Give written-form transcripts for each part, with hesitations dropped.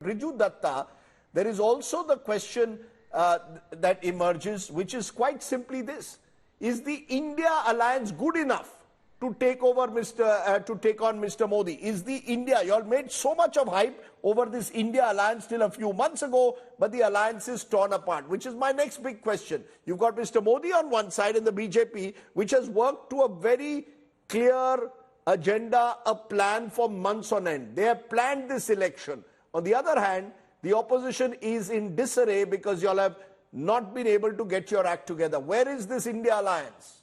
Riju Datta, there is also the question that emerges, which is quite simply this: is the India alliance good enough to take over to take on Mr. Modi? Is the India, you all made so much of hype over this India alliance till a few months ago, but the alliance is torn apart, which is my next big question. You've got Mr. Modi on one side and the BJP, which has worked to a very clear agenda, a plan for months on end. They have planned this election. On the other hand, the opposition is in disarray because you all have not been able to get your act together. Where is this India alliance?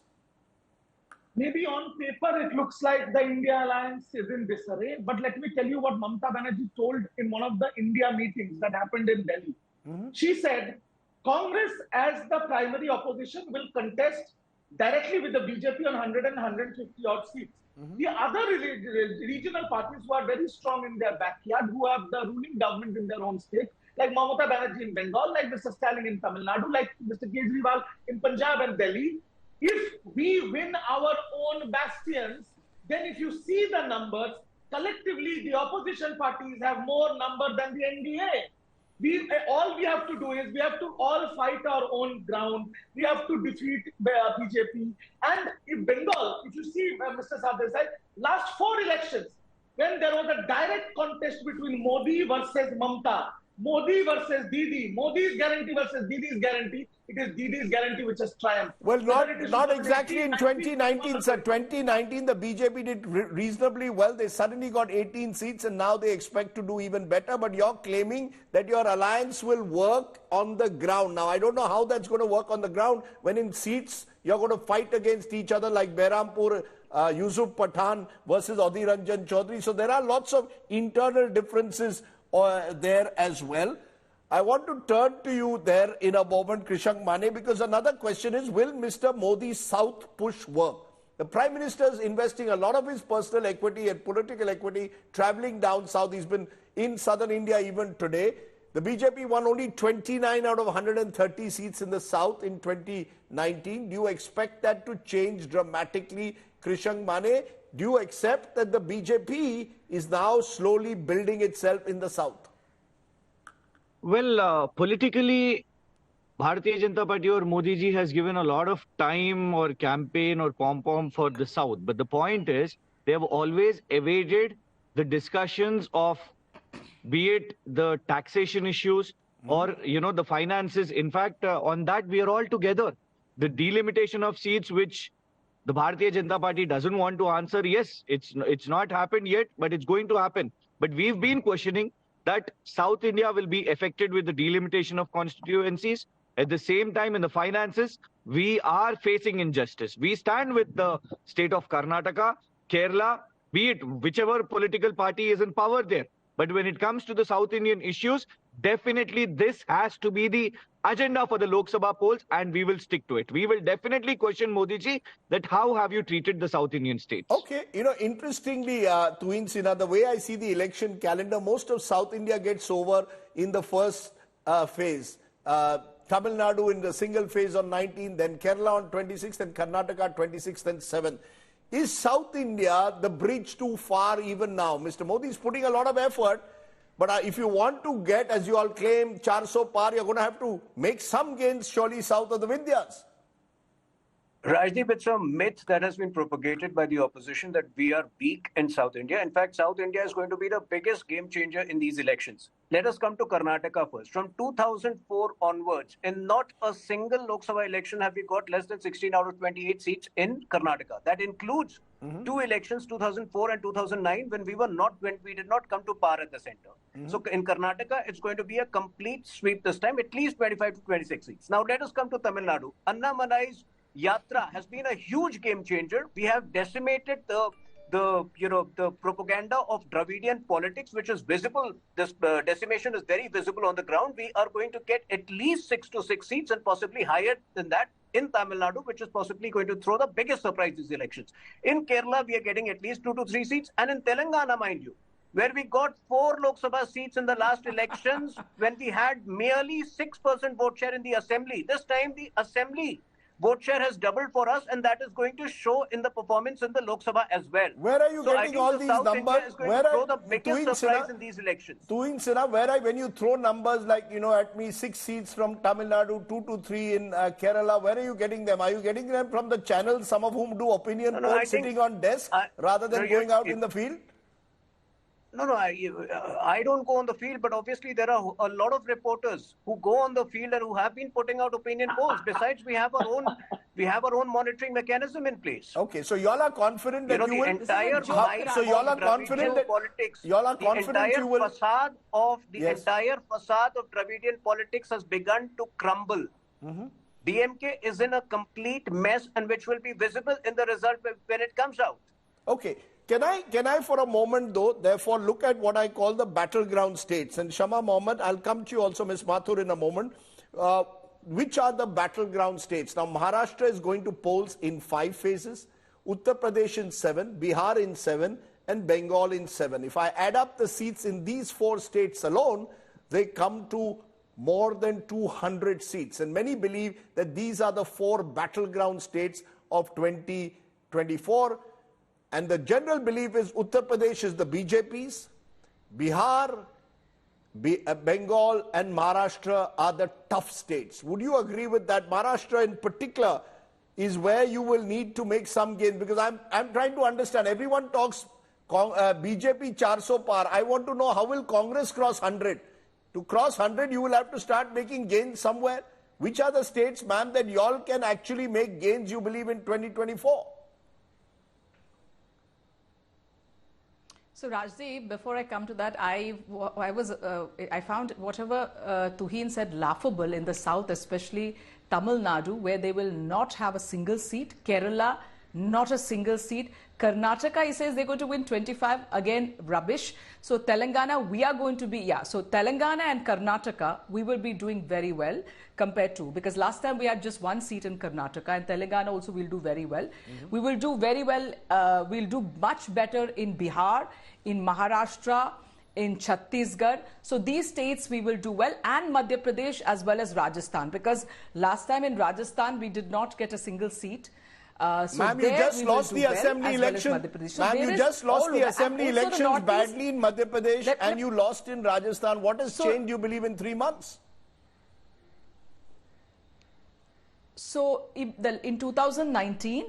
Maybe on paper it looks like the India alliance is in disarray, but let me tell you what Mamata Banerjee told in one of the India meetings that happened in Delhi. She said, Congress as the primary opposition will contest directly with the BJP on 100 and 150 odd seats. The other regional parties who are very strong in their backyard, who have the ruling government in their own state, like Mamata Banerjee in Bengal, like Mr. Stalin in Tamil Nadu, like Mr. Kejriwal in Punjab and Delhi. If we win our own bastions, then if you see the numbers, collectively the opposition parties have more number than the NDA. All we have to do is we have to all fight our own ground. We have to defeat BJP. And in Bengal, if you see Mr. Sadeh said, last 4 elections, when there was a direct contest between Modi versus Mamata, Modi versus Didi, Modi's guarantee versus Didi's guarantee, it is Didi's guarantee which has triumphed. Well, not exactly in 2019, sir. 2019, the BJP did reasonably well. They suddenly got 18 seats and now they expect to do even better. But you're claiming that your alliance will work on the ground. Now, I don't know how that's going to work on the ground when in seats you're going to fight against each other like Behrampur, Yusuf Pathan versus Adhir Ranjan Chaudhary. So there are lots of internal differences there as well. I want to turn to you there in a moment, Krishank Mane, because another question is, will Mr. Modi's South push work? The Prime Minister is investing a lot of his personal equity and political equity traveling down south. He's been in southern India even today. The BJP won only 29 out of 130 seats in the south in 2019. Do you expect that to change dramatically, Krishank Mane? Do you accept that the BJP is now slowly building itself in the south? Well, politically, Bharatiya Janata Party or Modi ji has given a lot of time or campaign or pom-pom for the south. But the point is, they have always evaded the discussions of, be it the taxation issues or, the finances. In fact, on that, we are all together. The delimitation of seats, which the Bharatiya Janata Party doesn't want to answer, yes, it's not happened yet, but it's going to happen. But we've been questioning that South India will be affected with the delimitation of constituencies. At the same time, in the finances, we are facing injustice. We stand with the state of Karnataka, Kerala, be it whichever political party is in power there. But when it comes to the South Indian issues, definitely this has to be the agenda for the Lok Sabha polls, and we will stick to it. We will definitely question Modi ji that how have you treated the South Indian states? Okay, interestingly, Tuin Sinha, the way I see the election calendar, most of South India gets over in the first phase. Tamil Nadu in the single phase on 19th, then Kerala on 26th, and Karnataka 26th and 7th. Is South India the bridge too far even now? Mr. Modi is putting a lot of effort, but if you want to get, as you all claim, 400 par, you're going to have to make some gains surely south of the Vindhyas. Rajdeep, it's a myth that has been propagated by the opposition that we are weak in South India. In fact, South India is going to be the biggest game changer in these elections. Let us come to Karnataka first. From 2004 onwards, in not a single Lok Sabha election have we got less than 16 out of 28 seats in Karnataka. That includes 2 elections, 2004 and 2009, when we did not come to par at the center. So in Karnataka, it's going to be a complete sweep this time, at least 25 to 26 seats. Now let us come to Tamil Nadu. Annamalai's Yatra has been a huge game changer. We have decimated the propaganda of Dravidian politics, which is visible. This decimation is very visible on the ground. We are going to get at least 6 to 6 seats and possibly higher than that in Tamil Nadu, which is possibly going to throw the biggest surprise these elections. In Kerala, we are getting at least 2 to 3 seats. And in Telangana, mind you, where we got 4 Lok Sabha seats in the last elections when we had merely 6% vote share in the assembly. This time, the assembly vote share has doubled for us, and that is going to show in the performance in the Lok Sabha as well. Where are you So I getting think all the these South numbers? India is going Where to are throw the biggest Tuhin surprise Sinha- in these elections. Tuhin Sinha, when you throw numbers like, at me 6 seats from Tamil Nadu, 2 to 3 in Kerala, where are you getting them? Are you getting them from the channels, some of whom do opinion No, I polls think- sitting on desk rather than no, going out in the field? No, I don't go on the field, but obviously there are a lot of reporters who go on the field and who have been putting out opinion polls. Besides, we have our own monitoring mechanism in place. Okay, so y'all are confident that You know, you the will. entire joke, might So y'all are of confident Dravidian that politics, y'all are the confident entire you will. facade of the Yes. entire facade of Dravidian politics has begun to crumble. DMK is in a complete mess, and which will be visible in the result when it comes out. Okay. Can I for a moment though, therefore look at what I call the battleground states? And Shama Mohammed, I'll come to you also, Ms. Mathur, in a moment. Which are the battleground states? Now, Maharashtra is going to polls in 5 phases, Uttar Pradesh in 7, Bihar in 7, and Bengal in 7. If I add up the seats in these 4 states alone, they come to more than 200 seats. And many believe that these are the 4 battleground states of 2024. And the general belief is Uttar Pradesh is the BJP's, Bihar, Bengal and Maharashtra are the tough states. Would you agree with that? Maharashtra in particular is where you will need to make some gains, because I'm trying to understand. Everyone talks BJP 400 par. I want to know, how will Congress cross 100? To cross 100, you will have to start making gains somewhere. Which are the states, ma'am, that y'all can actually make gains, you believe, in 2024? So Rajdeep, before I come to that, I found whatever Tuhin said laughable in the south, especially Tamil Nadu, where they will not have a single seat. Kerala, not a single seat. Karnataka, he says they're going to win 25. Again, rubbish. So Telangana, we are going to be, so Telangana and Karnataka, we will be doing very well compared to, because last time we had just 1 seat in Karnataka, and Telangana also will do very well. We will do very well, we'll do much better in Bihar, in Maharashtra, in Chhattisgarh. So these states we will do well, and Madhya Pradesh as well as Rajasthan, because last time in Rajasthan we did not get a single seat. So ma'am, you just lost the assembly election. Ma'am, you just lost the assembly elections badly in Madhya Pradesh, and you lost in Rajasthan. What has changed, you believe, in 3 months? So in 2019,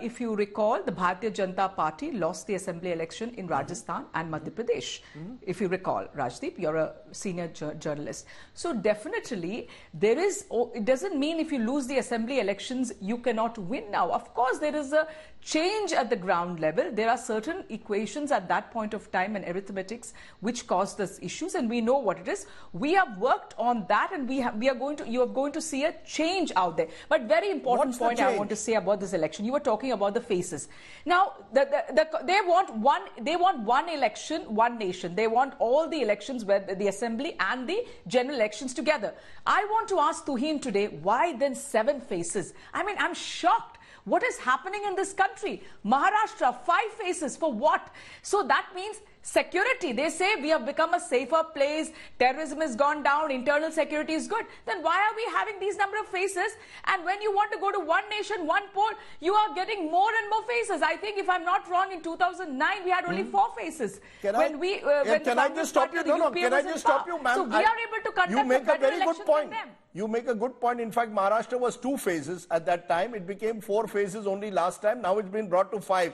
if you recall, the Bharatiya Janata Party lost the assembly election in Rajasthan and Madhya Pradesh. If you recall, Rajdeep, you're a senior journalist. So definitely there is, it doesn't mean if you lose the assembly elections, you cannot win now. Of course, there is a change at the ground level. There are certain equations at that point of time and arithmetics which cause these issues, and we know what it is. We have worked on that, and you are going to see a change out there. But very important point I want to say about this election. You were talking about the faces. Now, they want one election, one nation. They want all the elections, where the assembly and the general elections together. I want to ask Tuhin today, why then 7 faces? I mean, I'm shocked. What is happening in this country? Maharashtra, 5 faces for what? So that means security. They say we have become a safer place, terrorism has gone down, internal security is good. Then why are we having these number of faces? And when you want to go to one nation, one poll, you are getting more and more faces. I think, if I'm not wrong, in 2009 we had only 4 faces. Can I just stop you? No, can I just stop you, ma'am? So we are able to conduct a better election than them. You make a good point. In fact, Maharashtra was 2 phases at that time. It became 4 phases only last time. Now it's been brought to 5.